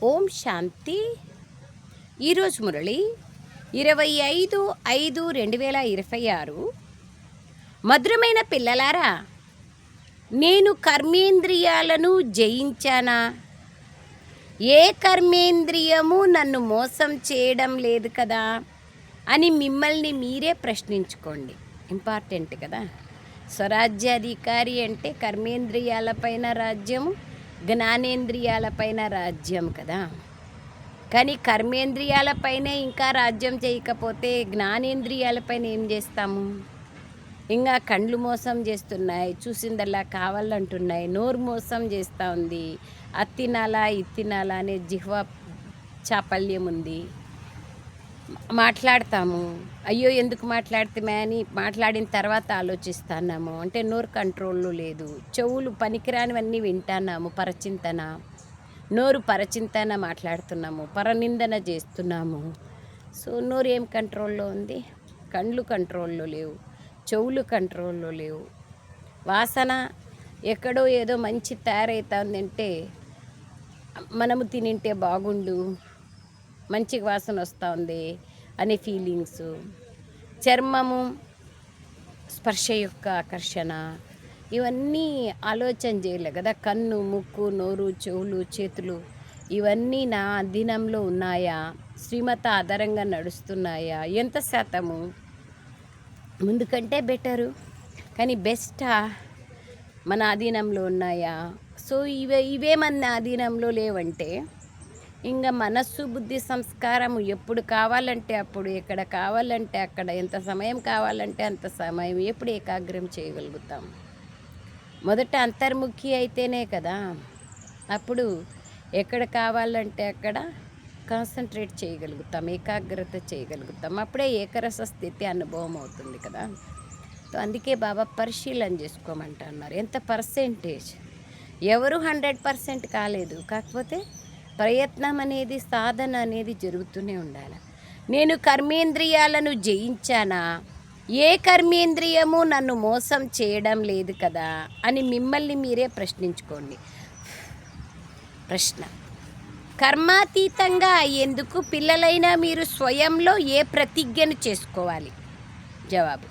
ఓం శాంతి. ఈరోజు మురళి 25/5/2026. మధురమైన పిల్లలారా, నేను కర్మేంద్రియాలను జయించానా? ఏ కర్మేంద్రియము నన్ను మోసం చేయడం లేదు కదా అని మిమ్మల్ని మీరే ప్రశ్నించుకోండి. ఇంపార్టెంట్ కదా. స్వరాజ్యాధికారి అంటే కర్మేంద్రియాలపైన రాజ్యము, జ్ఞానేంద్రియాలపైన రాజ్యం కదా. కానీ కర్మేంద్రియాలపైనే ఇంకా రాజ్యం చేయకపోతే జ్ఞానేంద్రియాలపైన ఏం చేస్తాము? ఇంకా కండ్లు మోసం చేస్తున్నాయి, చూసిందల్లా కావాలంటున్నాయి, నోరు మోసం చేస్తూ ఉంది, అత్తినాలా ఇత్తినాలా అనే జిహ్వ చాపల్యం ఉంది. మాట్లాడతాము, అయ్యో ఎందుకు మాట్లాడితే అని మాట్లాడిన తర్వాత ఆలోచిస్తున్నాము అంటే నోరు కంట్రోల్లో లేదు. చెవులు పనికిరానివన్నీ వింటున్నాము, పరచింతన. నోరు పరచింతన మాట్లాడుతున్నాము, పరనిందన చేస్తున్నాము. సో నోరు ఏం కంట్రోల్లో ఉంది? కండ్లు కంట్రోల్లో లేవు, చెవులు కంట్రోల్లో లేవు. వాసన ఎక్కడో ఏదో మంచి తయారవుతుందంటే మనము తినింటే బాగుండు, మంచి వాసన వస్తూ ఉంది అనే ఫీలింగ్స్. చర్మము స్పర్శ యొక్క ఆకర్షణ, ఇవన్నీ ఆలోచన చేయలే కదా. కన్ను, ముక్కు, నోరు, చెవులు, చేతులు ఇవన్నీ నా అధీనంలో ఉన్నాయా? శ్రీమత ఆధారంగా నడుస్తున్నాయా? ఎంత శాతము? ముందు కంటే బెటరు, కానీ బెస్టా మన అధీనంలో ఉన్నాయా? సో ఇవే మన అధీనంలో లేవంటే ఇంకా మనస్సు, బుద్ధి, సంస్కారము ఎప్పుడు కావాలంటే అప్పుడు, ఎక్కడ కావాలంటే అక్కడ, ఎంత సమయం కావాలంటే అంత సమయం ఎప్పుడు ఏకాగ్రం చేయగలుగుతాం? మొదట అంతర్ముఖి అయితేనే కదా అప్పుడు ఎక్కడ కావాలంటే అక్కడ కాన్సన్ట్రేట్ చేయగలుగుతాం, ఏకాగ్రత చేయగలుగుతాం. అప్పుడే ఏకరస స్థితి అనుభవం అవుతుంది కదా. సో అందుకే బాబా పరిశీలన చేసుకోమంటున్నారు. ఎంత పర్సెంటేజ్? ఎవరు 100% కాలేదు, కాకపోతే ప్రయత్నం అనేది, సాధన అనేది జరుగుతూనే ఉండాలి. నేను కర్మేంద్రియాలను జయించానా? ఏ కర్మేంద్రియము నన్ను మోసం చేయడం లేదు కదా అని మిమ్మల్ని మీరే ప్రశ్నించుకోండి. ప్రశ్న: కర్మాతీతంగా అయ్యేందుకు పిల్లలైనా మీరు స్వయంలో ఏ ప్రతిజ్ఞను చేసుకోవాలి? జవాబు: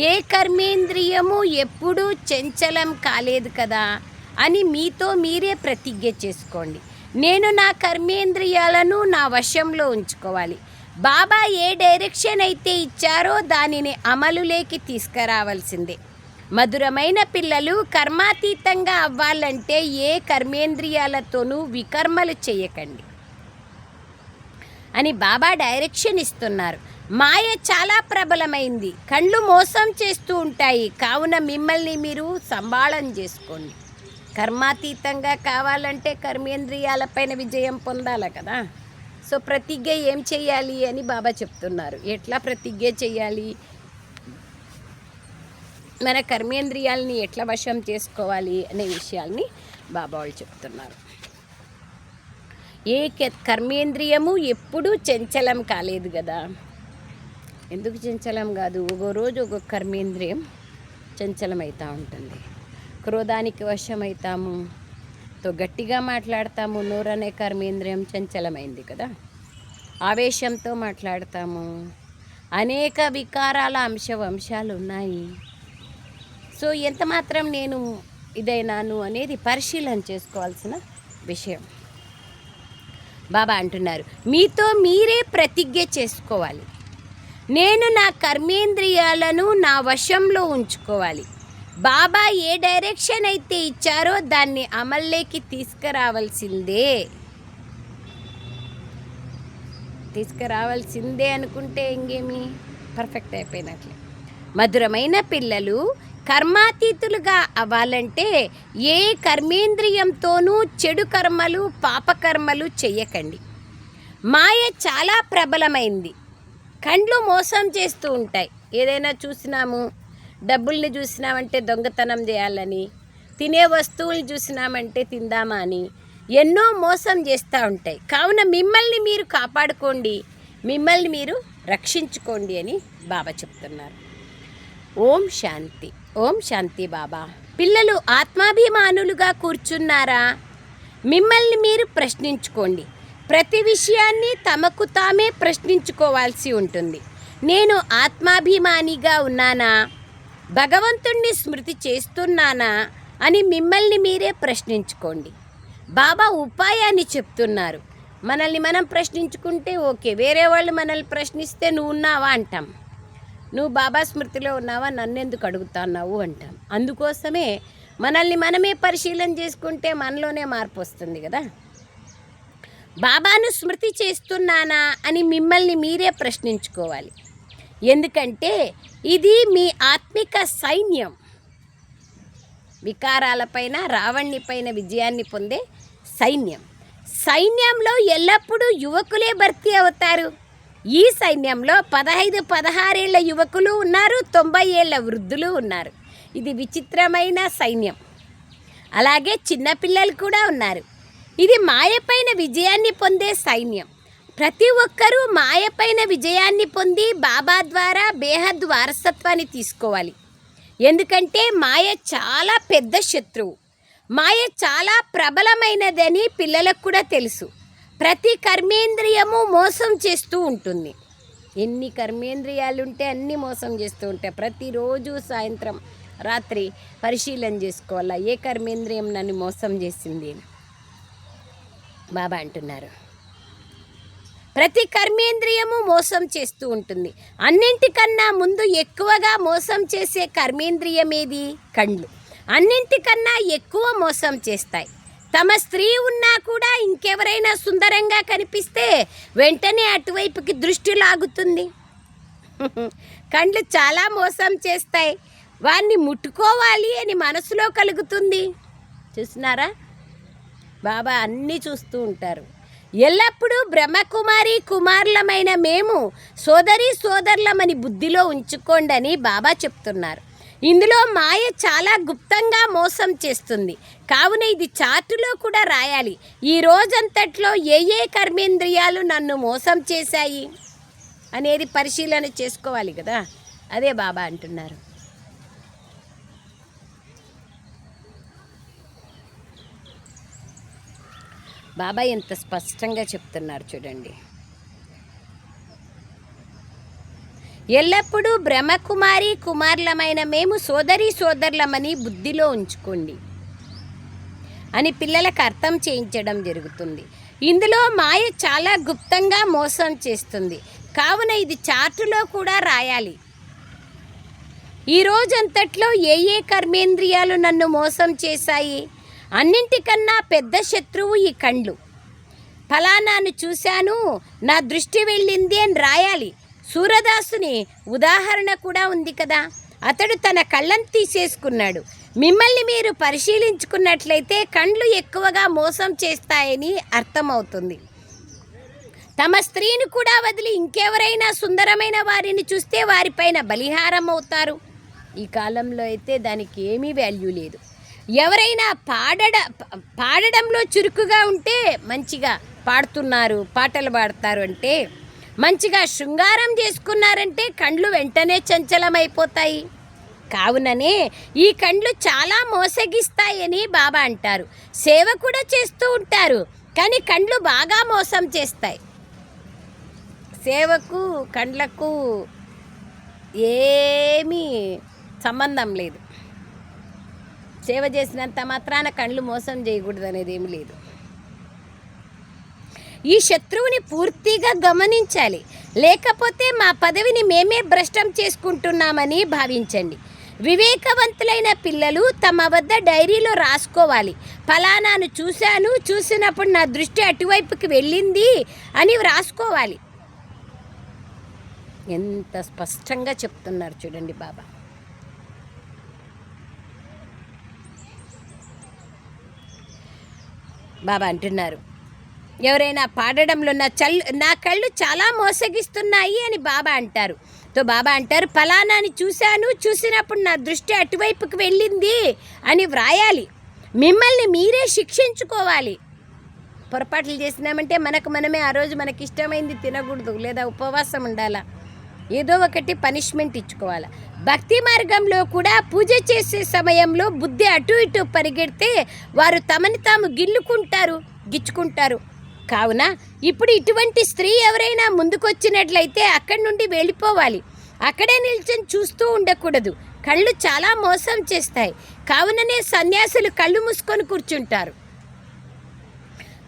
ఏ కర్మేంద్రియము ఎప్పుడూ చంచలం కాలేదు కదా అని మీతో మీరే ప్రతిజ్ఞ చేసుకోండి. నేను నా కర్మేంద్రియాలను నా వశంలో ఉంచుకోవాలి. బాబా ఏ డైరెక్షన్ అయితే ఇచ్చారో దానిని అమలులోకి తీసుకురావాల్సిందే. మధురమైన పిల్లలు, కర్మాతీతంగా అవ్వాలంటే ఏ కర్మేంద్రియాలతోనూ వికర్మలు చేయకండి అని బాబా డైరెక్షన్ ఇస్తున్నారు. మాయ చాలా ప్రబలమైంది, కళ్ళు మోసం చేస్తూ ఉంటాయి. కావున మిమ్మల్ని మీరు సంభాళన చేసుకోండి. కర్మాతీతంగా కావాలంటే కర్మేంద్రియాలపైన విజయం పొందాలి కదా. సో ప్రతిజ్ఞ ఏం చేయాలి అని బాబా చెప్తున్నారు. ఎట్లా ప్రతిజ్ఞ చేయాలి, మన కర్మేంద్రియాలని ఎట్లా వశం చేసుకోవాలి అనే విషయాల్ని బాబా వాళ్ళు చెప్తున్నారు. ఏ కర్మేంద్రియము ఎప్పుడూ చంచలం కాలేదు కదా. ఎందుకు చంచలం కాదు? ఒక్కో రోజు ఒక్కొక్క కర్మేంద్రియం చంచలం అవుతూ ఉంటుంది. క్రోధానికి వశమవుతాము, గట్టిగా మాట్లాడతాము, నోరు అనే కర్మేంద్రియం చంచలమైంది కదా. ఆవేశంతో మాట్లాడతాము, అనేక వికారాల వంశాలు ఉన్నాయి. సో ఎంత మాత్రం నేను ఇదైనాను అనేది పరిశీలన చేసుకోవాల్సిన విషయం. బాబా అంటున్నారు, మీతో మీరే ప్రతిజ్ఞ చేసుకోవాలి. నేను నా కర్మేంద్రియాలను నా వశంలో ఉంచుకోవాలి. బాబా ఏ డైరెక్షన్ అయితే ఇచ్చారో దాన్ని అమల్లోకి తీసుకురావాల్సిందే అనుకుంటే ఇంకేమి పర్ఫెక్ట్ అయిపోయినట్లే. మధురమైన పిల్లలు, కర్మాతీతులుగా అవ్వాలంటే ఏ కర్మేంద్రియంతోనూ చెడు కర్మలు, పాపకర్మలు చెయ్యకండి. మాయ చాలా ప్రబలమైంది, కండ్లు మోసం చేస్తూ ఉంటాయి. ఏదైనా చూసినాము, డబ్బుల్ని చూసినామంటే దొంగతనం చేయాలని, తినే వస్తువులు చూసినామంటే తిందామా అని ఎన్నో మోసం చేస్తూ ఉంటాయి. కావున మిమ్మల్ని మీరు కాపాడుకోండి, మిమ్మల్ని మీరు రక్షించుకోండి అని బాబా చెప్తున్నారు. ఓం శాంతి. ఓం శాంతి బాబా. పిల్లలు ఆత్మాభిమానులుగా కూర్చున్నారా? మిమ్మల్ని మీరు ప్రశ్నించుకోండి. ప్రతి విషయాన్ని తమకు తామే ప్రశ్నించుకోవాల్సి ఉంటుంది. నేను ఆత్మాభిమానిగా ఉన్నానా, భగవంతుణ్ణి స్మృతి చేస్తున్నానా అని మిమ్మల్ని మీరే ప్రశ్నించుకోండి. బాబా ఉపాయాన్ని చెప్తున్నారు. మనల్ని మనం ప్రశ్నించుకుంటే ఓకే, వేరే వాళ్ళు మనల్ని ప్రశ్నిస్తే నువ్వు ఉన్నావా అంటాం. నువ్వు బాబా స్మృతిలో ఉన్నావా, నన్నెందుకు అడుగుతున్నావు అంటాం. అందుకోసమే మనల్ని మనమే పరిశీలన చేసుకుంటే మనలోనే మార్పు వస్తుంది కదా. బాబాను స్మృతి చేస్తున్నానా అని మిమ్మల్ని మీరే ప్రశ్నించుకోవాలి. ఎందుకంటే ఇది మీ ఆత్మిక సైన్యం. వికారాలపైన రావణ్ణిపైన విజయాన్ని పొందే సైన్యం. సైన్యంలో ఎల్లప్పుడూ యువకులే భర్తీ అవుతారు. ఈ సైన్యంలో 15-16 ఏళ్ల యువకులు ఉన్నారు, 90 ఏళ్ల వృద్ధులు ఉన్నారు. ఇది విచిత్రమైన సైన్యం. అలాగే చిన్నపిల్లలు కూడా ఉన్నారు. ఇది మాయపైన విజయాన్ని పొందే సైన్యం. ప్రతి ఒక్కరూ మాయపైన విజయాన్ని పొంది బాబా ద్వారా బేహద్ వారసత్వాన్ని తీసుకోవాలి. ఎందుకంటే మాయ చాలా పెద్ద శత్రువు. మాయ చాలా ప్రబలమైనదని పిల్లలకు కూడా తెలుసు. ప్రతి కర్మేంద్రియము మోసం చేస్తూ ఉంటుంది. ఎన్ని కర్మేంద్రియాలు ఉంటే అన్నీ మోసం చేస్తూ ఉంటాయి. ప్రతిరోజు సాయంత్రం రాత్రి పరిశీలన చేసుకోవాలా, ఏ కర్మేంద్రియం నన్ను మోసం చేసింది బాబా అంటున్నారు. ప్రతి కర్మేంద్రియము మోసం చేస్తూ ఉంటుంది. అన్నింటికన్నా ముందు ఎక్కువగా మోసం చేసే కర్మేంద్రియం ఏది? కళ్ళు. అన్నింటికన్నా ఎక్కువ మోసం చేస్తాయి. తమ స్త్రీ ఉన్నా కూడా ఇంకెవరైనా సుందరంగా కనిపిస్తే వెంటనే అటువైపుకి దృష్టి లాగుతుంది. కళ్ళు చాలా మోసం చేస్తాయి. వారిని ముట్టుకోవాలి అని మనసులో కలుగుతుంది. చూస్తున్నారా, బాబా అన్నీ చూస్తూ ఉంటారు. ఎల్లప్పుడూ బ్రహ్మకుమారి కుమారులమైన మేము సోదరి సోదరులమని బుద్ధిలో ఉంచుకోండి అని బాబా చెప్తున్నారు. ఇందులో మాయ చాలా గుప్తంగా మోసం చేస్తుంది. కావున ఇది చార్టులో కూడా రాయాలి. ఈ రోజంతట్లో ఏ ఏ కర్మేంద్రియాలు నన్ను మోసం చేశాయి అనేది పరిశీలన చేసుకోవాలి కదా. అదే బాబా అంటున్నారు. బాబా ఎంత స్పష్టంగా చెప్తున్నారు చూడండి. ఎల్లప్పుడూ బ్రహ్మకుమారి కుమారులమైన మేము సోదరి సోదరులమని బుద్ధిలో ఉంచుకోండి అని పిల్లలకు అర్థం చేయించడం జరుగుతుంది. ఇందులో మాయ చాలా గుప్తంగా మోసం చేస్తుంది. కావున ఇది చార్టులో కూడా రాయాలి. ఈ రోజంతట్లో ఏ ఏ కర్మేంద్రియాలు నన్ను మోసం చేశాయి? అన్నింటికన్నా పెద్ద శత్రువు ఈ కళ్ళు. ఫలానాను చూశాను, నా దృష్టి వెళ్ళింది అని రాయాలి. సూరదాసుని ఉదాహరణ కూడా ఉంది కదా. అతడు తన కళ్ళను తీసేసుకున్నాడు. మిమ్మల్ని మీరు పరిశీలించుకున్నట్లయితే కళ్ళు ఎక్కువగా మోసం చేస్తాయని అర్థమవుతుంది. తమ స్త్రీని కూడా వదిలి ఇంకెవరైనా సుందరమైన వారిని చూస్తే వారిపైన బలిహారం అవుతారు. ఈ కాలంలో అయితే దానికి ఏమీ వాల్యూ లేదు. ఎవరైనా పాడడంలో చురుకుగా ఉంటే మంచిగా పాడుతున్నారు, పాటలు పాడతారు అంటే, మంచిగా శృంగారం చేసుకున్నారంటే కళ్ళు వెంటనే చంచలమైపోతాయి. కావుననే ఈ కళ్ళు చాలా మోసగిస్తాయని బాబా అంటారు. సేవ కూడా చేస్తూ ఉంటారు, కానీ కళ్ళు బాగా మోసం చేస్తాయి. సేవకు కండ్లకు ఏమీ సంబంధం లేదు. సేవ చేసినంత మాత్రాన కళ్ళు మోసం చేయకూడదు అనేది ఏమి లేదు. ఈ శత్రువుని పూర్తిగా గమనించాలి. లేకపోతే మా పదవిని మేమే భ్రష్టం చేసుకుంటున్నామని భావించండి. వివేకవంతులైన పిల్లలు తమ వద్ద డైరీలో రాసుకోవాలి. ఫలానాను చూశాను, చూసినప్పుడు నా దృష్టి అటువైపుకి వెళ్ళింది అని రాసుకోవాలి. ఎంత స్పష్టంగా చెప్తున్నారు చూడండి బాబా. బాబా అంటున్నారు, ఎవరైనా పాడడంలో నా కళ్ళు చాలా మోసగిస్తున్నాయి అని బాబా అంటారు. బాబా అంటారు, ఫలానాని చూశాను, చూసినప్పుడు నా దృష్టి అటువైపుకి వెళ్ళింది అని వ్రాయాలి. మిమ్మల్ని మీరే శిక్షించుకోవాలి. పొరపాట్లు చేసినామంటే మనకు మనమే ఆ రోజు మనకి ఇష్టమైంది తినకూడదు, లేదా ఉపవాసం ఉండాలా, ఏదో ఒకటి పనిష్మెంట్ ఇచ్చుకోవాలి. భక్తి మార్గంలో కూడా పూజ చేసే సమయంలో బుద్ధి అటు ఇటు పరిగెడితే వారు తమని తాము గిచ్చుకుంటారు. కావున ఇప్పుడు ఇటువంటి స్త్రీ ఎవరైనా ముందుకొచ్చినట్లయితే అక్కడి నుండి వెళ్ళిపోవాలి. అక్కడే నిల్చొని చూస్తూ ఉండకూడదు. కళ్ళు చాలా మోసం చేస్తాయి. కావుననే సన్యాసులు కళ్ళు మూసుకొని కూర్చుంటారు.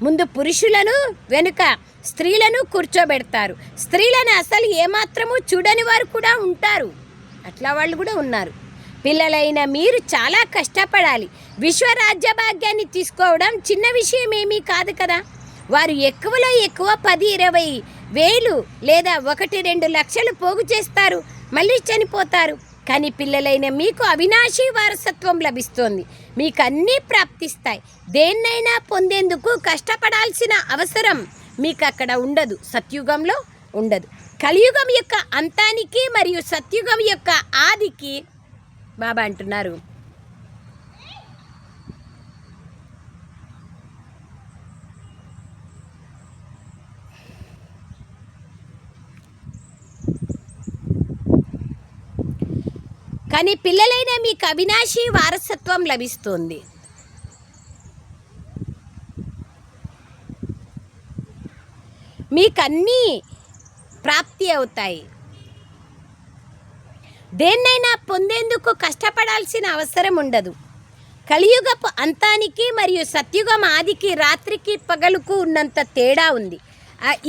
ముందు పురుషులను, వెనుక స్త్రీలను కూర్చోబెడతారు. స్త్రీలను అసలు ఏమాత్రము చూడని వారు కూడా ఉంటారు. అట్లా వాళ్ళు కూడా ఉన్నారు. పిల్లలైన మీరు చాలా కష్టపడాలి. విశ్వరాజ్య భాగ్యాన్ని తీసుకోవడం చిన్న విషయం ఏమీ కాదు కదా. వారు ఎక్కువలో ఎక్కువ 10-20 వేలు లేదా 1-2 లక్షలు పోగు చేస్తారు, మళ్ళీ చనిపోతారు. కానీ పిల్లలైన మీకు అవినాశీ వారసత్వం లభిస్తోంది. మీకు అన్నీ ప్రాప్తిస్తాయి. దేన్నైనా పొందేందుకు కష్టపడాల్సిన అవసరం మీకు అక్కడ ఉండదు. సత్యుగంలో ఉండదు. కలియుగం యొక్క అంతానికి మరియు సత్యుగం యొక్క ఆదికి బాబా అంటున్నారు, కానీ పిల్లలైన మీకు అవినాశీ వారసత్వం లభిస్తుంది. మీకన్నీ ప్రాప్తి అవుతాయి. దేన్నైనా పొందేందుకు కష్టపడాల్సిన అవసరం ఉండదు. కలియుగపు అంతానికి మరియు సత్యుగం ఆదికి, రాత్రికి పగలుకు ఉన్నంత తేడా ఉంది.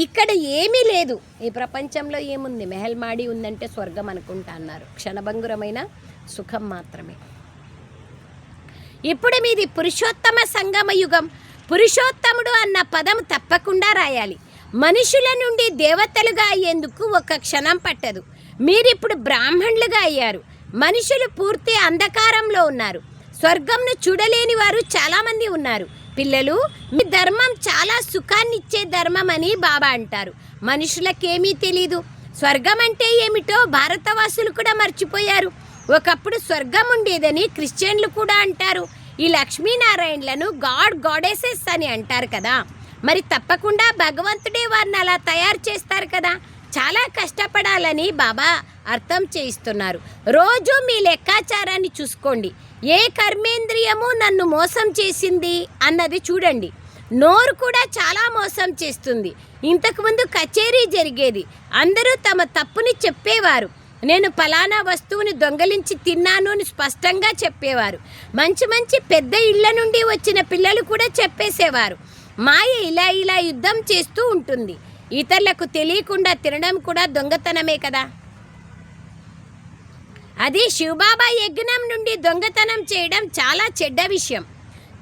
ఇక్కడ ఏమీ లేదు. ఈ ప్రపంచంలో ఏముంది? మెహల్మాడి ఉందంటే స్వర్గం అనుకుంటా అన్నారు. క్షణభంగురమైన సుఖం మాత్రమే. ఇప్పుడు మీది పురుషోత్తమ సంగమ యుగం. పురుషోత్తముడు అన్న పదం తప్పకుండా రాయాలి. మనుషుల నుండి దేవతలుగా అయ్యేందుకు ఒక క్షణం పట్టదు. మీరిప్పుడు బ్రాహ్మణులుగా అయ్యారు. మనుషులు పూర్తి అంధకారంలో ఉన్నారు. స్వర్గంను చూడలేని వారు చాలామంది ఉన్నారు. పిల్లలు, మీ ధర్మం చాలా సుఖాన్నిచ్చే ధర్మం అని బాబా అంటారు. మనుషులకేమీ తెలీదు. స్వర్గం అంటే ఏమిటో భారతవాసులు కూడా మర్చిపోయారు. ఒకప్పుడు స్వర్గం ఉండేదని క్రిస్టియన్లు కూడా అంటారు. ఈ లక్ష్మీనారాయణలను గాడెసెస్ అని అంటారు కదా. మరి తప్పకుండా భగవంతుడే వారిని అలా తయారు చేస్తారు కదా. చాలా కష్టపడాలని బాబా అర్థం చేయిస్తున్నారు. రోజు మీ లెక్కాచారాన్ని చూసుకోండి. ఏ కర్మేంద్రియము నన్ను మోసం చేసింది అన్నది చూడండి. నోరు కూడా చాలా మోసం చేస్తుంది. ఇంతకుముందు కచేరీ జరిగేది. అందరూ తమ తప్పుని చెప్పేవారు. నేను ఫలానా వస్తువుని దొంగలించి తిన్నాను అని స్పష్టంగా చెప్పేవారు. మంచి మంచి పెద్ద ఇళ్ల నుండి వచ్చిన పిల్లలు కూడా చెప్పేసేవారు. మాయ ఇలా యుద్ధం చేస్తూ ఉంటుంది. ఇతరులకు తెలియకుండా తినడం కూడా దొంగతనమే కదా. అది శివబాబా యజ్ఞం నుండి దొంగతనం చేయడం చాలా చెడ్డ విషయం.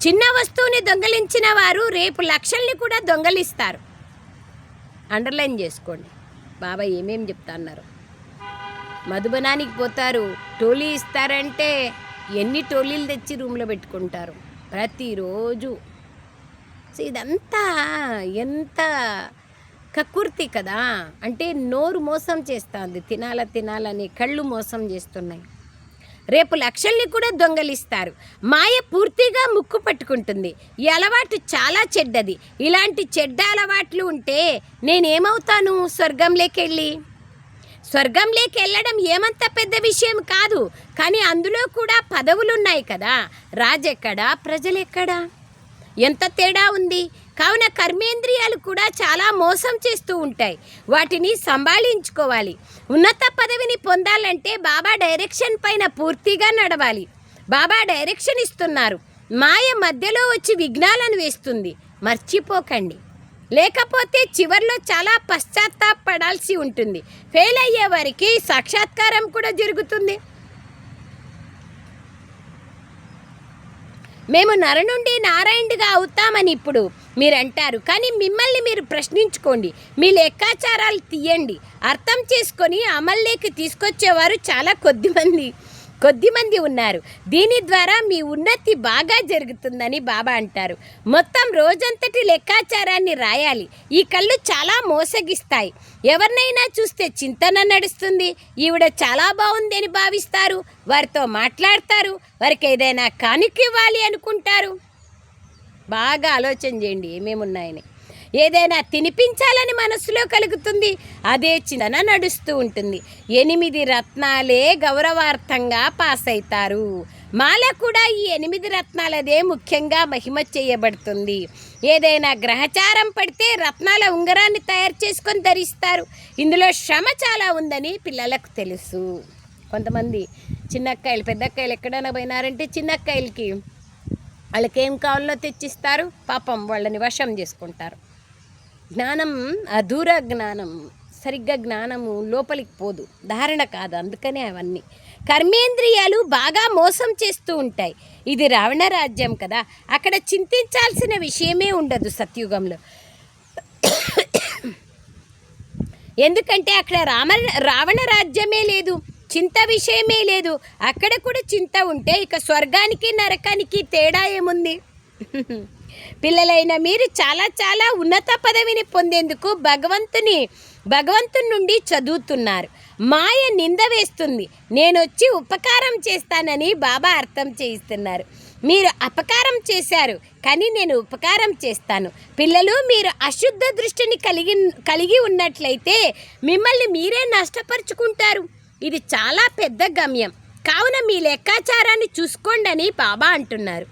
చిన్న వస్తువుని దొంగలించిన వారు రేపు లక్షల్ని కూడా దొంగలిస్తారు. అండర్లైన్ చేసుకోండి. బాబా ఏమేం చెప్తా అన్నారు. మధుబనానికి పోతారు, టోలీ ఇస్తారంటే ఎన్ని టోలీలు తెచ్చి రూమ్లో పెట్టుకుంటారు ప్రతిరోజు. సో ఇదంతా ఎంత కక్కుర్తి కదా. అంటే నోరు మోసం చేస్తుంది. తినాలని కళ్ళు మోసం చేస్తున్నాయి. రేపు లక్షల్ని కూడా దొంగలిస్తారు. మాయ పూర్తిగా ముక్కు పట్టుకుంటుంది. ఈ అలవాటు చాలా చెడ్డది. ఇలాంటి చెడ్డ అలవాట్లు ఉంటే నేనేమవుతాను? స్వర్గంలోకి వెళ్ళడం ఏమంత పెద్ద విషయం కాదు. కానీ అందులో కూడా పదవులున్నాయి కదా. రాజెక్కడా, ప్రజలెక్కడా? ఎంత తేడా ఉంది. కావున కర్మేంద్రియాలు కూడా చాలా మోసం చేస్తూ ఉంటాయి. వాటిని సంభాళించుకోవాలి. ఉన్నత పదవిని పొందాలంటే బాబా డైరెక్షన్ పైన పూర్తిగా నడవాలి. బాబా డైరెక్షన్ ఇస్తున్నారు. మాయ మధ్యలో వచ్చి విఘ్నాలను వేస్తుంది. మర్చిపోకండి. లేకపోతే చివర్లో చాలా పశ్చాత్తాపడాల్సి ఉంటుంది. ఫెయిల్ అయ్యే వారికి సాక్షాత్కారం కూడా జరుగుతుంది. మేము నర నుండి నారాయణుడిగా అవుతామని ఇప్పుడు మీరు అంటారు. కానీ మిమ్మల్ని మీరు ప్రశ్నించుకోండి. మీ లెక్కాచారాలు తీయండి. అర్థం చేసుకొని అమల్లోకి తీసుకొచ్చేవారు చాలా కొద్దిమంది ఉన్నారు. దీని ద్వారా మీ ఉన్నతి బాగా జరుగుతుందని బాబా అంటారు. మొత్తం రోజంతటి లెక్కాచారాన్ని రాయాలి. ఈ కళ్ళు చాలా మోసగిస్తాయి. ఎవరినైనా చూస్తే చింతన నడుస్తుంది. ఈవిడ చాలా బాగుంది అని భావిస్తారు. వారితో మాట్లాడతారు. వారికి ఏదైనా కానుక ఇవ్వాలి అనుకుంటారు. బాగా ఆలోచన చేయండి ఏమేమున్నాయని. ఏదైనా తినిపించాలని మనసులో కలుగుతుంది. అదే చింతన నడుస్తూ ఉంటుంది. 8 రత్నాలే గౌరవార్థంగా పాస్ అవుతారు. మాల కూడా ఈ 8 రత్నాలదే ముఖ్యంగా మహిమ చేయబడుతుంది. ఏదైనా గ్రహచారం పడితే రత్నాల ఉంగరాన్ని తయారు చేసుకొని ధరిస్తారు. ఇందులో శ్రమ చాలా ఉందని పిల్లలకు తెలుసు. కొంతమంది చిన్నక్కాయలు పెద్దక్కాయలు ఎక్కడైనా పోయినారంటే చిన్నక్కాయలకి వాళ్ళకి ఏం కావాలో తెచ్చిస్తారు, పాపం వాళ్ళని వశం చేసుకుంటారు. జ్ఞానం అధూర జ్ఞానం, సరిగ్గా జ్ఞానము లోపలికి పోదు, ధారణ కాదు. అందుకనే అవన్నీ కర్మేంద్రియాలు బాగా మోసం చేస్తూ ఉంటాయి. ఇది రావణ రాజ్యం కదా, అక్కడ చింతించాల్సిన విషయమే ఉండదు సత్యుగంలో. ఎందుకంటే అక్కడ రావణ రాజ్యమే లేదు, చింత విషయమే లేదు. అక్కడ కూడా చింత ఉంటే ఇక స్వర్గానికి నరకానికి తేడా ఏముంది? పిల్లలైన మీరు చాలా చాలా ఉన్నత పదవిని పొందేందుకు భగవంతుని నుండి చదువుతున్నారు. మాయ నింద వేస్తుంది, నేను వచ్చి ఉపకారం చేస్తానని బాబా అర్థం చేయిస్తున్నారు. మీరు అపకారం చేశారు, కానీ నేను ఉపకారం చేస్తాను. పిల్లలు, మీరు అశుద్ధ దృష్టిని కలిగి ఉన్నట్లయితే మిమ్మల్ని మీరే నష్టపరుచుకుంటారు. ఇది చాలా పెద్ద గమ్యం, కావున మీ లెక్కాచారాన్ని చూసుకోండి అని బాబా అంటున్నారు.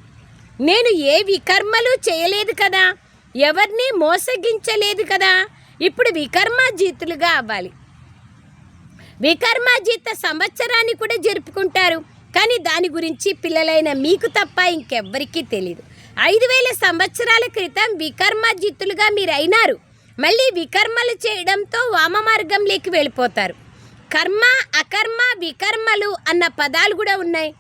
నేను ఏ వికర్మలు చేయలేదు కదా, ఎవరిని మోసగించలేదు కదా. ఇప్పుడు వికర్మాజీతులుగా అవ్వాలి. వికర్మాజీత సంవత్సరాన్ని కూడా జరుపుకుంటారు, కానీ దాని గురించి పిల్లలైన మీకు తప్ప ఇంకెవ్వరికీ తెలియదు. 5000 సంవత్సరాల క్రితం వికర్మాజీతులుగా మీరు అయినారు. మళ్ళీ వికర్మలు చేయడంతో వామ మార్గంలోకి వెళ్ళిపోతారు. కర్మ, అకర్మ, వికర్మలు అన్న పదాలు కూడా ఉన్నాయి.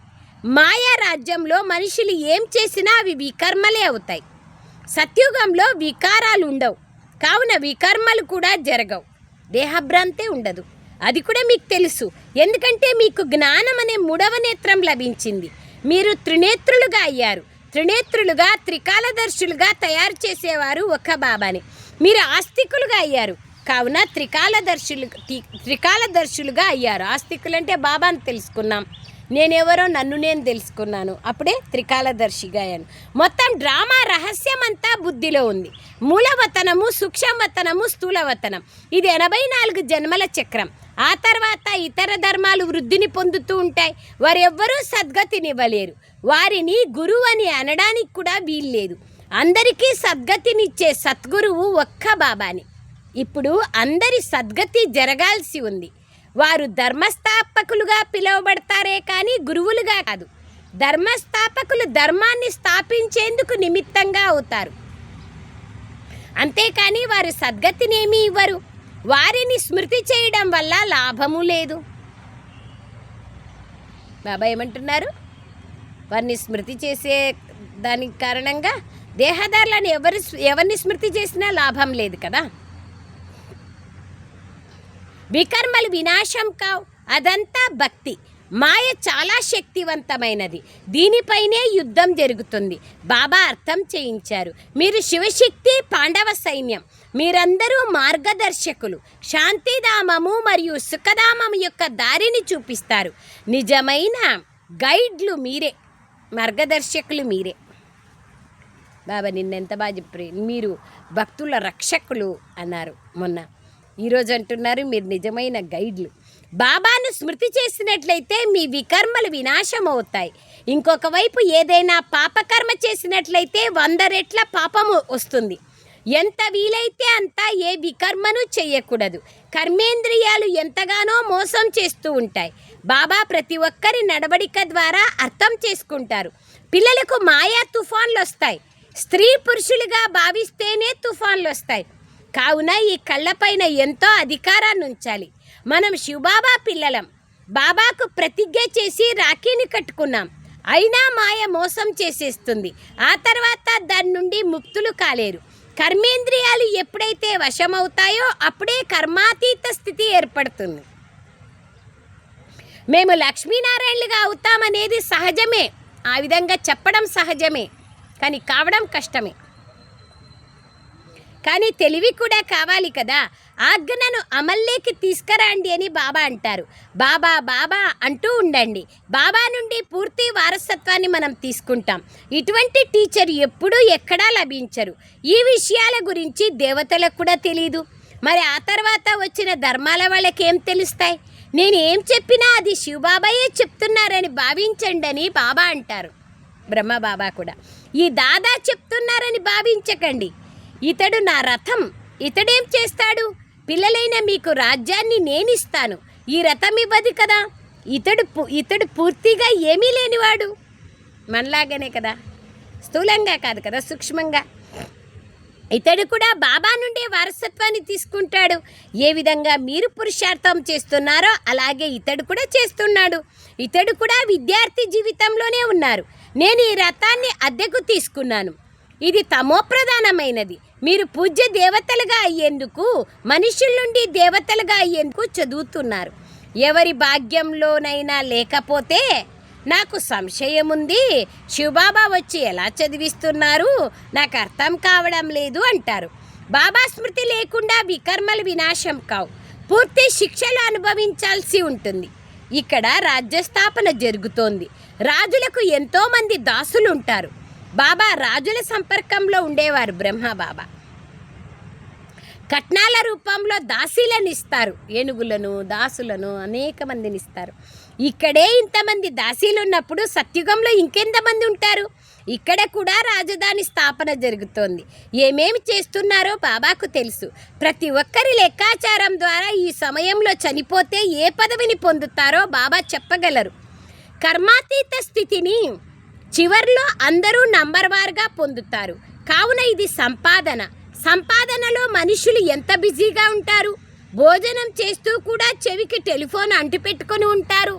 మాయా రాజ్యంలో మనుషులు ఏం చేసినా అవి వికర్మలే అవుతాయి. సత్యుగంలో వికారాలు ఉండవు, కావున వికర్మలు కూడా జరగవు. దేహభ్రాంతే ఉండదు, అది కూడా మీకు తెలుసు. ఎందుకంటే మీకు జ్ఞానం అనే 3వ నేత్రం లభించింది. మీరు త్రినేత్రులుగా అయ్యారు. త్రినేత్రులుగా, త్రికాలదర్శులుగా తయారు చేసేవారు ఒక్క బాబాని. మీరు ఆస్తికులుగా అయ్యారు, కావున త్రికాలదర్శులుగా అయ్యారు. ఆస్తికులు అంటే బాబాని తెలుసుకున్నాం, నేనెవరో నన్ను నేను తెలుసుకున్నాను, అప్పుడే త్రికాలదర్శిగా అయ్యాను. మొత్తం డ్రామా రహస్యం అంతా బుద్ధిలో ఉంది. మూలవతనము, సూక్ష్మవతనము, స్థూలవతనం, ఇది 84 జన్మల చక్రం. ఆ తర్వాత ఇతర ధర్మాలు వృద్ధిని పొందుతూ ఉంటాయి. వారెవ్వరూ సద్గతినివ్వలేరు. వారిని గురువు అని అనడానికి కూడా వీల్లేదు. అందరికీ సద్గతినిచ్చే సద్గురువు ఒక్క బాబాని. ఇప్పుడు అందరి సద్గతి జరగాల్సి ఉంది. వారు ధర్మస్థాపకులుగా పిలువబడతారే కానీ గురువులుగా కాదు. ధర్మస్థాపకులు ధర్మాన్ని స్థాపించేందుకు నిమిత్తంగా అవుతారు, అంతేకాని వారు సద్గతినేమీ ఇవ్వరు. వారిని స్మృతి చేయడం వల్ల లాభము లేదు. బాబా ఏమంటున్నారు? వారిని స్మృతి చేసే దానికి కారణంగా దేహదారులను ఎవరిని స్మృతి చేసినా లాభం లేదు కదా. వికర్మలు వినాశం కావు, అదంతా భక్తి. మాయ చాలా శక్తివంతమైనది, దీనిపైనే యుద్ధం జరుగుతుంది. బాబా అర్థం చేయించారు. మీరు శివశక్తి, పాండవ సైన్యం, మీరందరూ మార్గదర్శకులు. శాంతిధామము మరియు సుఖధామము యొక్క దారిని చూపిస్తారు. నిజమైన గైడ్లు మీరే, మార్గదర్శకులు మీరే. బాబా నిన్నెంత బాగా చెప్పారు, మీరు భక్తుల రక్షకులు అన్నారు మొన్న. ఈరోజు అంటున్నారు మీరు నిజమైన గైడ్లు. బాబాను స్మృతి చేసినట్లయితే మీ వికర్మలు వినాశం అవుతాయి. ఇంకొక వైపు ఏదైనా పాపకర్మ చేసినట్లయితే 100 రెట్ల పాపము వస్తుంది. ఎంత వీలైతే అంత ఏ వికర్మను చేయకూడదు. కర్మేంద్రియాలు ఎంతగానో మోసం చేస్తూ ఉంటాయి. బాబా ప్రతి ఒక్కరి నడవడిక ద్వారా అర్థం చేసుకుంటారు. పిల్లలకు మాయా తుఫాన్లు వస్తాయి. స్త్రీ పురుషులుగా భావిస్తేనే తుఫాన్లు వస్తాయి. కావున ఈ కళ్ళపైన ఎంతో అధికారాన్ని ఉంచాలి. మనం శివబాబా పిల్లలం. బాబాకు ప్రతిజ్ఞ చేసి రాఖీని కట్టుకున్నాం. అయినా మాయ మోసం చేసేస్తుంది. ఆ తర్వాత దాని నుండి ముక్తులు కాలేరు. కర్మేంద్రియాలు ఎప్పుడైతే వశమవుతాయో అప్పుడే కర్మాతీత స్థితి ఏర్పడుతుంది. మేము లక్ష్మీనారాయణలుగా అవుతామనేది సహజమే, ఆ విధంగా చెప్పడం సహజమే, కానీ కావడం కష్టమే. కానీ తెలివి కూడా కావాలి కదా. ఆజ్ఞను అమల్లోకి తీసుకురండి అని బాబా అంటారు. బాబా బాబా అంటూ ఉండండి. బాబా నుండి పూర్తి వారసత్వాన్ని మనం తీసుకుంటాం. ఇటువంటి టీచర్ ఎప్పుడూ ఎక్కడా లభించరు. ఈ విషయాల గురించి దేవతలకు కూడా తెలియదు. మరి ఆ తర్వాత వచ్చిన ధర్మాల వాళ్ళకి ఏం తెలుస్తాయి? నేనేం చెప్పినా అది శివబాబాయే చెప్తున్నారని భావించండి అని బాబా అంటారు. బ్రహ్మబాబా కూడా ఈ దాదా చెప్తున్నారని భావించకండి. ఇతడు నా రథం. ఇతడేం చేస్తాడు? పిల్లలైన మీకు రాజ్యాన్ని నేనిస్తాను, ఈ రథం ఇవ్వదు కదా. ఇతడు పూర్తిగా ఏమీ లేనివాడు, మనలాగానే కదా, స్థూలంగా కాదు కదా, సూక్ష్మంగా. ఇతడు కూడా బాబా నుండే వారసత్వాన్ని తీసుకుంటాడు. ఏ విధంగా మీరు పురుషార్థం చేస్తున్నారో అలాగే ఇతడు కూడా చేస్తున్నాడు. ఇతడు కూడా విద్యార్థి జీవితంలోనే ఉన్నారు. నేను ఈ రథాన్ని అద్దెకు తీసుకున్నాను. ఇది తమోప్రధానమైనది. మీరు పూజ్య దేవతలుగా అయ్యేందుకు, మనుషుల నుండి దేవతలుగా అయ్యేందుకు చదువుతున్నారు. ఎవరి భాగ్యంలోనైనా లేకపోతే నాకు సంశయం ఉంది, శివబాబా వచ్చి ఎలా చదివిస్తున్నారు, నాకు అర్థం కావడం లేదు అంటారు. బాబా స్మృతి లేకుండా వికర్మలు వినాశం కావు, పూర్తి శిక్షలు అనుభవించాల్సి ఉంటుంది. ఇక్కడ రాజ్యస్థాపన జరుగుతోంది. రాజులకు ఎంతోమంది దాసులు ఉంటారు. బాబా రాజుల సంపర్కంలో ఉండేవారు. బ్రహ్మబాబా కట్నాల రూపంలో దాసీలను ఇస్తారు. ఏనుగులను, దాసులను అనేక మందిని ఇస్తారు. ఇక్కడే ఇంతమంది దాసీలు ఉన్నప్పుడు సత్యుగంలో ఇంకెంతమంది ఉంటారు? ఇక్కడ కూడా రాజధాని స్థాపన జరుగుతోంది. ఏమేమి చేస్తున్నారో బాబాకు తెలుసు. ప్రతి ఒక్కరి లెక్కాచారం ద్వారా ఈ సమయంలో చనిపోతే ఏ పదవిని పొందుతారో బాబా చెప్పగలరు. కర్మాతీత స్థితిని చివర్లో అందరూ నంబర్ వార్గా పొందుతారు. కావున ఇది సంపాదనలో మనుషులు ఎంత బిజీగా ఉంటారు. భోజనం చేస్తూ కూడా చెవికి టెలిఫోన్ అంటిపెట్టుకొని ఉంటారు.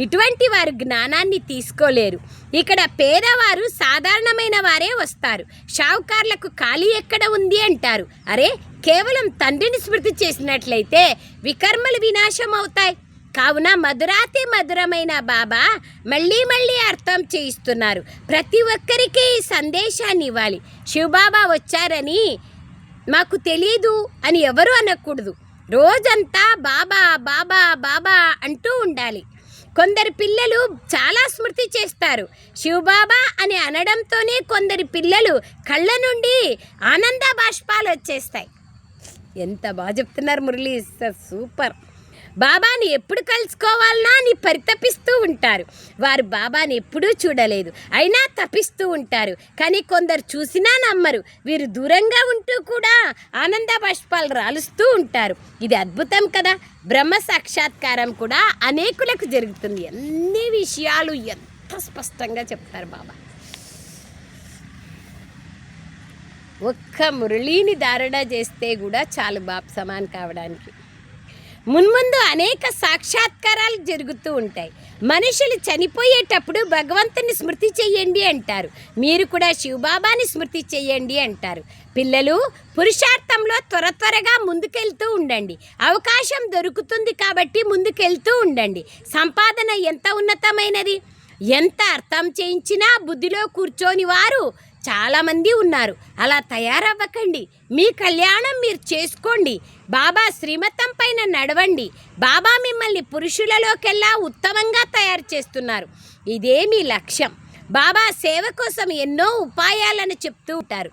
ఇటువంటి వారు జ్ఞానాన్ని తీసుకోలేరు. ఇక్కడ పేదవారు సాధారణమైన వారే వస్తారు. షావుకార్లకు ఖాళీ ఎక్కడ ఉంది అంటారు. అరే, కేవలం తండ్రిని స్మృతి చేసినట్లయితే వికర్మలు వినాశం అవుతాయి. కావున మధురాతి మధురమైన బాబా మళ్ళీ మళ్ళీ అర్థం చేయిస్తున్నారు. ప్రతి ఒక్కరికి ఈ సందేశాన్ని ఇవ్వాలి. శివబాబా వచ్చారని మాకు తెలీదు అని ఎవరు అనకూడదు. రోజంతా బాబా బాబా బాబా అంటూ ఉండాలి. కొందరు పిల్లలు చాలా స్మృతి చేస్తారు. శివబాబా అని అనడంతోనే కొందరి పిల్లలు కళ్ళ నుండి ఆనంద బాష్పాలు వచ్చేస్తాయి. ఎంత బాగా చెప్తున్నారు మురళి, సూపర్. బాబాని ఎప్పుడు కలుసుకోవాలన్నా అని పరితపిస్తూ ఉంటారు. వారు బాబాని ఎప్పుడూ చూడలేదు, అయినా తపిస్తూ ఉంటారు. కానీ కొందరు చూసినా నమ్మరు. వీరు దూరంగా ఉంటూ కూడా ఆనంద బాష్పాలు రాలుస్తూ ఉంటారు. ఇది అద్భుతం కదా. బ్రహ్మ సాక్షాత్కారం కూడా అనేకులకు జరుగుతుంది. అన్ని విషయాలు ఎంత స్పష్టంగా చెప్తారు బాబా. ఒక్క మురళీని ధారణ చేస్తే కూడా చాలు బాబ్ సమాన్ కావడానికి. మున్ముందు అనేక సాక్షాత్కారాలు జరుగుతూ ఉంటాయి. మనుషులు చనిపోయేటప్పుడు భగవంతుని స్మృతి చెయ్యండి అంటారు. మీరు కూడా శివబాబాని స్మృతి చెయ్యండి అంటారు. పిల్లలు పురుషార్థంలో త్వరగా ముందుకెళ్తూ ఉండండి. అవకాశం దొరుకుతుంది కాబట్టి ముందుకెళ్తూ ఉండండి. సంపాదన ఎంత ఉన్నతమైనది. ఎంత అర్థం చేయించినా బుద్ధిలో కూర్చోని వారు చాలామంది ఉన్నారు. అలా తయారవ్వకండి. మీ కళ్యాణం మీరు చేసుకోండి. బాబా శ్రీమతం పైన నడవండి. బాబా మిమ్మల్ని పురుషులలోకెల్లా ఉత్తమంగా తయారు చేస్తున్నారు. ఇదే మీ లక్ష్యం. బాబా సేవ కోసం ఎన్నో ఉపాయాలను చెప్తూ ఉంటారు.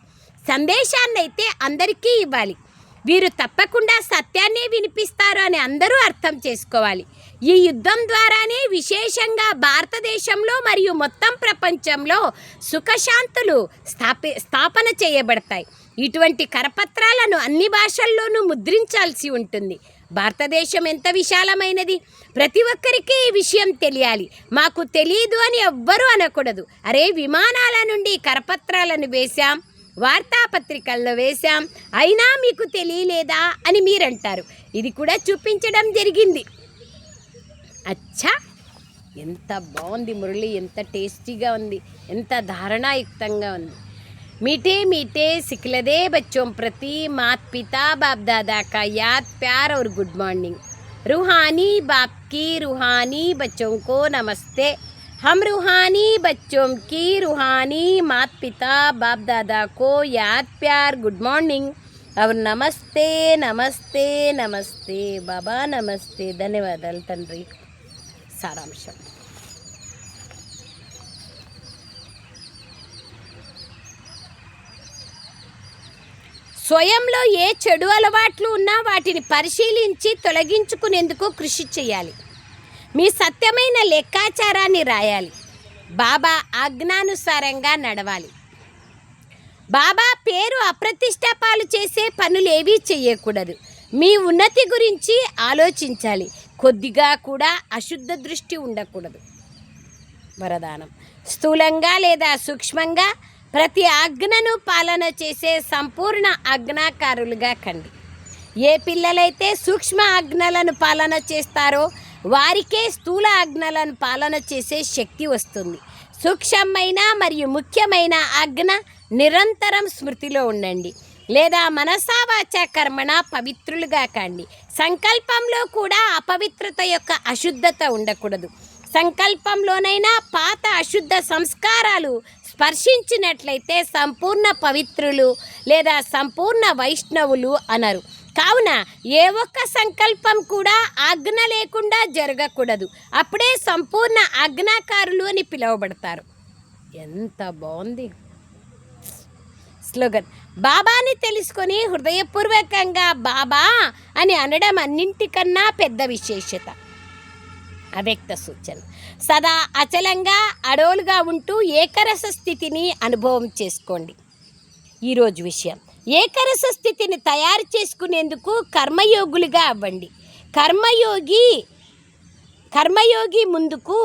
సందేశాన్ని అయితే అందరికీ ఇవ్వాలి. వీరు తప్పకుండా సత్యాన్నే వినిపిస్తారు అని అందరూ అర్థం చేసుకోవాలి. ఈ యుద్ధం ద్వారానే విశేషంగా భారతదేశంలో మరియు మొత్తం ప్రపంచంలో సుఖశాంతులు స్థాపన చేయబడతాయి. ఇటువంటి కరపత్రాలను అన్ని భాషల్లోనూ ముద్రించాల్సి ఉంటుంది. భారతదేశం ఎంత విశాలమైనది. ప్రతి ఒక్కరికి ఈ విషయం తెలియాలి. మాకు తెలియదు అని ఎవ్వరూ అనకూడదు. అరే, విమానాల నుండి కరపత్రాలను వేశాం, వార్తాపత్రికల్లో వేశాం, అయినా మీకు తెలియలేదా అని మీరంటారు. ఇది కూడా చూపించడం జరిగింది. అచ్చా, ఎంత బాగుంది మురళి, ఎంత టేస్టీగా ఉంది, ఎంత ధారణాయుక్తంగా ఉంది. मीठे मीठे सिखलदे बच्चों प्रति माता पिता बाप दादा का याद प्यार और गुड मॉर्निंग। रूहानी बाप की रूहानी बच्चों को नमस्ते। हम रूहानी बच्चों की रूहानी माता पिता बाप दादा को याद प्यार गुड मॉर्निंग और नमस्ते नमस्ते नमस्ते बाबा नमस्ते। ధన్యవాదాలు తండ్రి. సారాంశం. స్వయంలో ఏ చెడు అలవాట్లు ఉన్నా వాటిని పరిశీలించి తొలగించుకునేందుకు కృషి చేయాలి. మీ సత్యమైన లెక్కాచారాన్ని రాయాలి. బాబా ఆజ్ఞానుసారంగా నడవాలి. బాబా పేరు అప్రతిష్ట పాలు చేసే పనులేవీ చేయకూడదు. మీ ఉన్నతి గురించి ఆలోచించాలి. కొద్దిగా కూడా అశుద్ధ దృష్టి ఉండకూడదు. వరదానం: స్థూలంగా లేదా సూక్ష్మంగా ప్రతి ఆజ్ఞను పాలన చేసే సంపూర్ణ ఆజ్ఞాకారులుగా కండి. ఏ పిల్లలైతే సూక్ష్మ ఆజ్ఞలను పాలన చేస్తారో వారికే స్థూల ఆజ్ఞలను పాలన చేసే శక్తి వస్తుంది. సూక్ష్మమైన మరియు ముఖ్యమైన ఆజ్ఞ నిరంతరం స్మృతిలో ఉండండి. లేదా మనసా వాచ కర్మణ పవిత్రులుగా కండి. సంకల్పంలో కూడా అపవిత్రత యొక్క అశుద్ధత ఉండకూడదు. సంకల్పంలోనైనా పాత అశుద్ధ సంస్కారాలు స్పర్శించినట్లయితే సంపూర్ణ పవిత్రులు లేదా సంపూర్ణ వైష్ణవులు అనరు. కావున ఏ ఒక్క సంకల్పం కూడా ఆజ్ఞ లేకుండా జరగకూడదు. అప్పుడే సంపూర్ణ ఆజ్ఞాకారులు అని పిలువబడతారు. ఎంత బాగుంది స్లోగన్. బాబాని తెలుసుకొని హృదయపూర్వకంగా బాబా అని అనడం అన్నింటికన్నా పెద్ద విశేషత. అవ్యక్త సూచన: సదా అచలంగా అడవులుగా ఉంటూ ఏకరస స్థితిని అనుభవం చేసుకోండి. ఈరోజు విషయం: ఏకరస స్థితిని తయారు చేసుకునేందుకు కర్మయోగులుగా అవ్వండి. కర్మయోగి ముందుకు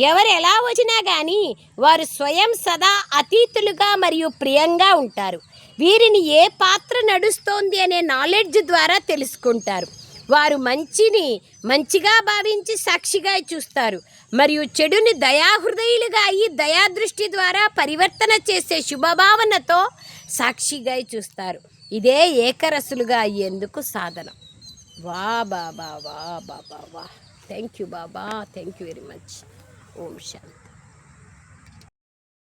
ఎవరు ఎలా వచ్చినా కానీ వారు స్వయం సదా అతీతులుగా మరియు ప్రియంగా ఉంటారు. వీరిని ఏ పాత్ర నడుస్తోంది అనే నాలెడ్జ్ ద్వారా తెలుసుకుంటారు. వారు మంచిని మంచిగా భావించి సాక్షిగా చూస్తారు మరియు చెడుని దయాహృదయులుగా అయ్యి దయాదృష్టి ద్వారా పరివర్తన చేసే శుభభావనతో సాక్షిగా చూస్తారు. ఇదే ఏకరసులుగా అయ్యేందుకు సాధన. వా బాబా, వా బాబా, వా. Thank you Baba, thank you very much. Om Shanti.